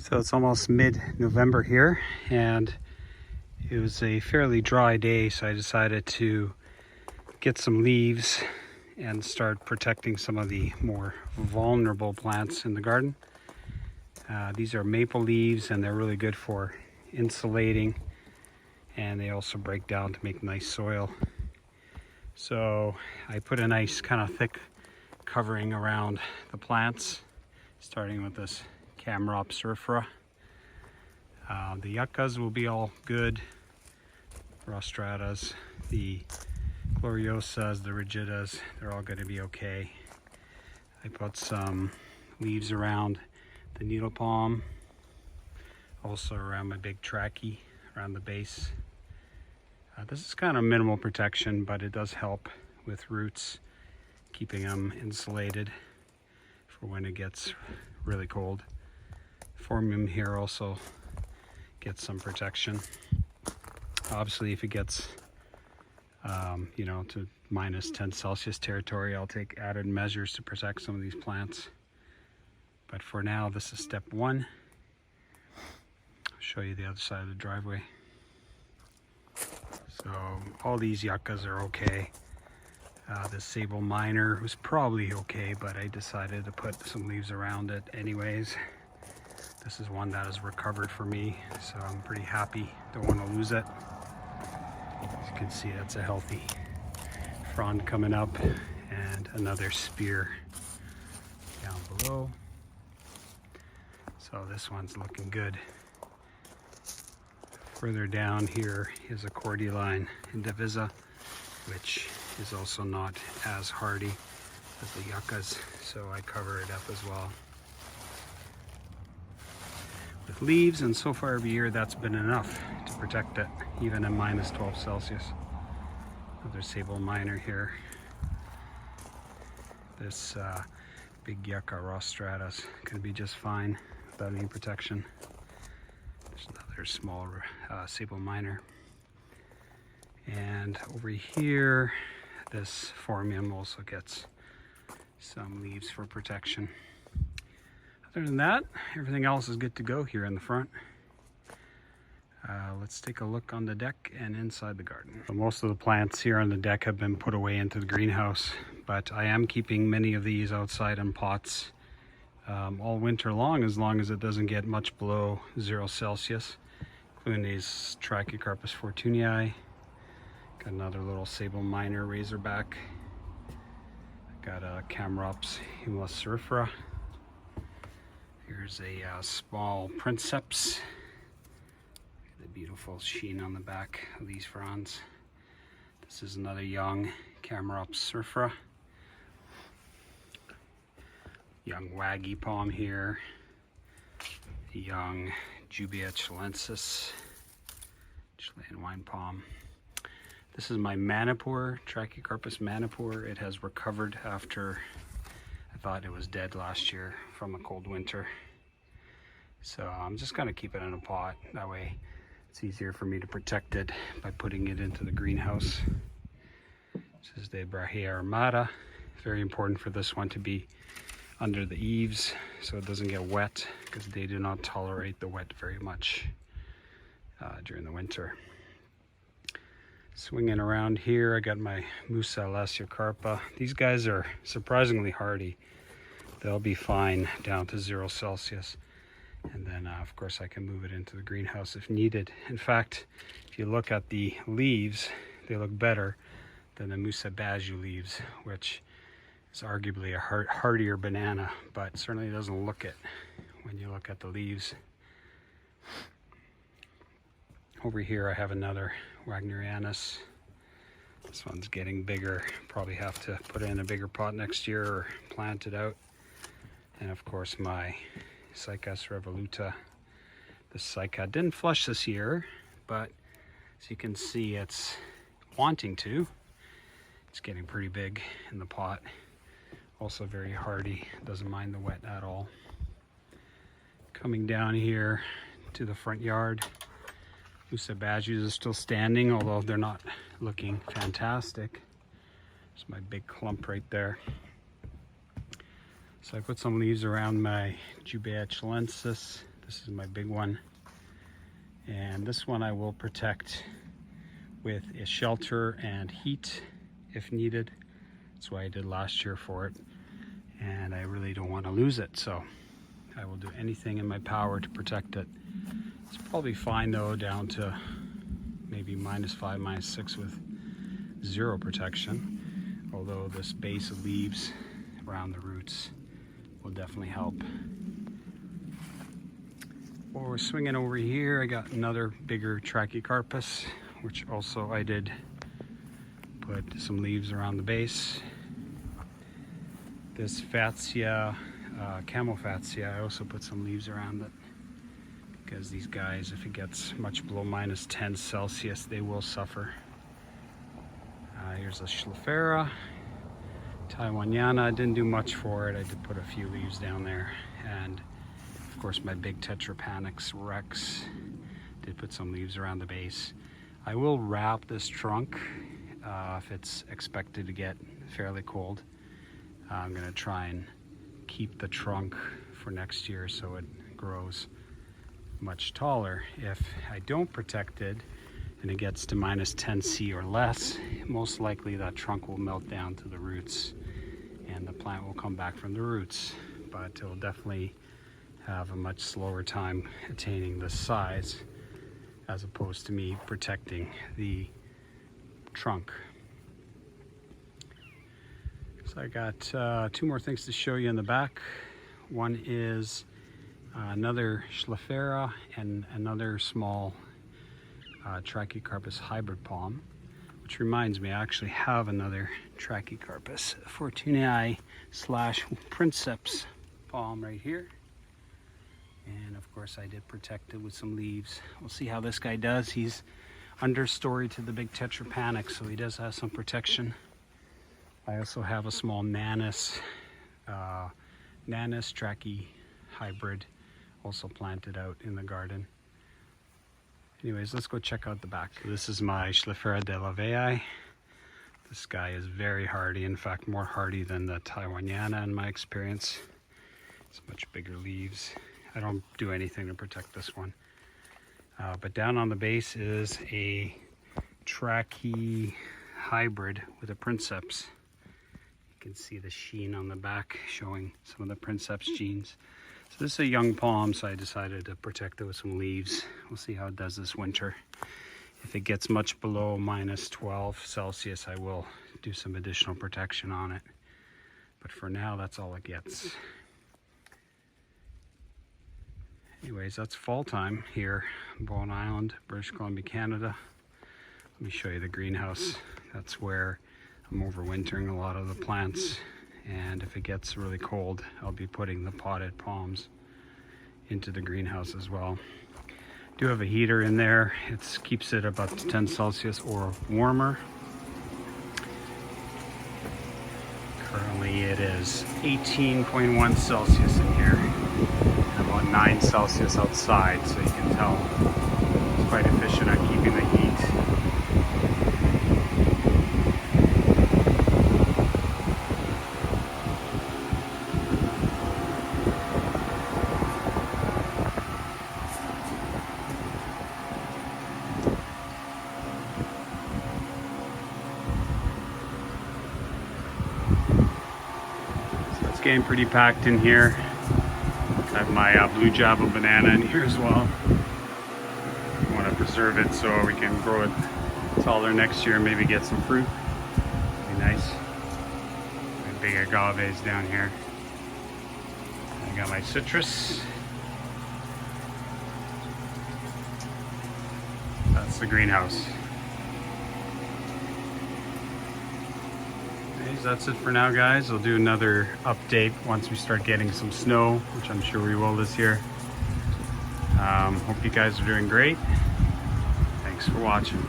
So it's almost mid-November here, and it was a fairly dry day, so I decided to get some leaves and start protecting some of the more vulnerable plants in the garden. These are maple leaves, and they're really good for insulating, and they also break down to make nice soil. So I put a nice kind of thick covering around the plants, starting with this Camrops surfra. The yuccas will be all good. Rostratas, the gloriosas, the rigidas, they're all going to be okay. I put some leaves around the needle palm, also around my big trachea, around the base. This is kind of minimal protection, but it does help with roots, keeping them insulated for when it gets really cold. Phormium here also gets some protection. Obviously, if it gets to minus 10 Celsius territory, I'll take added measures to protect some of these plants. But for now, this is step one. I'll show you the other side of the driveway. So all these yuccas are okay. The Sable Minor was probably okay, but I decided to put some leaves around it anyways. This is one that has recovered for me, so I'm pretty happy. Don't want to lose it. As you can see, that's a healthy frond coming up, and another spear down below. So this one's looking good. Further down here is a Cordyline indivisa, which is also not as hardy as the yuccas, so I cover it up as well with leaves, and so far every year that's been enough to protect it, even at minus 12 Celsius. Another Sable Minor here. This big yucca Rostratus can be just fine without any protection. There's another small Sable Minor. And over here, this Phormium also gets some leaves for protection. Other than that, everything else is good to go here in the front. Let's take a look on the deck and inside the garden. So most of the plants here on the deck have been put away into the greenhouse, but I am keeping many of these outside in pots all winter long as it doesn't get much below 0 Celsius, including these Trachycarpus fortunii. Got another little Sable Minor Razorback. Got a Camrops Humulus surfra. Here's a small Princeps. The beautiful sheen on the back of these fronds. This is another young Camrops surfra. Young Waggy palm here. The young Jubia chilensis, Chilean wine palm. This is my Manipur, Trachycarpus Manipur. It has recovered after I thought it was dead last year from a cold winter. So I'm just gonna keep it in a pot. That way it's easier for me to protect it by putting it into the greenhouse. This is the Brahea armata. Very important for this one to be under the eaves so it doesn't get wet, because they do not tolerate the wet very much during the winter. Swinging around here, I got my Musa Lasiacarpa. These guys are surprisingly hardy. They'll be fine down to 0 Celsius. And then, of course, I can move it into the greenhouse if needed. In fact, if you look at the leaves, they look better than the Musa Baju leaves, which is arguably a hardier banana, but certainly doesn't look it when you look at the leaves. Over here I have another Wagnerianus. This one's getting bigger. Probably have to put it in a bigger pot next year or plant it out. And of course my Cycas revoluta. The Cycad didn't flush this year, but as you can see, it's wanting to. It's getting pretty big in the pot. Also very hardy, doesn't mind the wet at all. Coming down here to the front yard, Musa Bajus are still standing, although they're not looking fantastic. There's my big clump right there. So I put some leaves around my Jubia chilensis, This is my big one. And this one I will protect with a shelter and heat if needed. That's what I did last year for it. And I really don't want to lose it, so I will do anything in my power to protect it. It's probably fine though, down to maybe -5, -6 with zero protection. Although this base of leaves around the roots will definitely help. Well, we're swinging over here. I got another bigger Trachycarpus, which also I did put some leaves around the base. This Fatsia, Camofatsia, I also put some leaves around it because these guys, if it gets much below -10 Celsius, they will suffer. Here's a Schlafera, Taiwaniana. I didn't do much for it. I did put a few leaves down there. And of course my big Tetrapanax Rex, did put some leaves around the base. I will wrap this trunk if it's expected to get fairly cold. I'm gonna try and keep the trunk for next year so it grows much taller. If I don't protect it and it gets to -10 C or less, most likely that trunk will melt down to the roots and the plant will come back from the roots, but it will definitely have a much slower time attaining this size as opposed to me protecting the trunk. So I got 2 more things to show you in the back. One is another Schlafera and another small Trachycarpus hybrid palm, which reminds me I actually have another Trachycarpus Fortunei / Princeps palm right here. And of course I did protect it with some leaves. We'll see how this guy does. He's understory to the big Tetrapanax, so he does have some protection. I also have a small Nanus Trachy hybrid also planted out in the garden. Anyways, let's go check out the back. This is my Schlafera de la Vei. This guy is very hardy, in fact more hardy than the Taiwaniana in my experience. It's much bigger leaves. I don't do anything to protect this one. But down on the base is a Trachy hybrid with a Princeps. You can see the sheen on the back showing some of the Princeps genes. So this is a young palm, so I decided to protect it with some leaves. We'll see how it does this winter. If it gets much below -12 Celsius, I will do some additional protection on it. But for now, that's all it gets. Anyways, that's fall time here in Bowen Island, British Columbia, Canada. Let me show you the greenhouse. That's where I'm overwintering a lot of the plants. And if it gets really cold, I'll be putting the potted palms into the greenhouse as well. Do have a heater in there. It keeps it about 10 Celsius or warmer. Currently it is 18.1 Celsius in here, and about 9 Celsius outside, so you can tell it's quite efficient at keeping the heat. Getting pretty packed in here. I have my blue Java banana in here as well. I want to preserve it so we can grow it taller next year and maybe get some fruit. Be nice. My big agaves down here. I got my citrus. That's the greenhouse. That's it for now, guys. I'll do another update once we start getting some snow, which I'm sure we will this year. Hope you guys are doing great. Thanks for watching.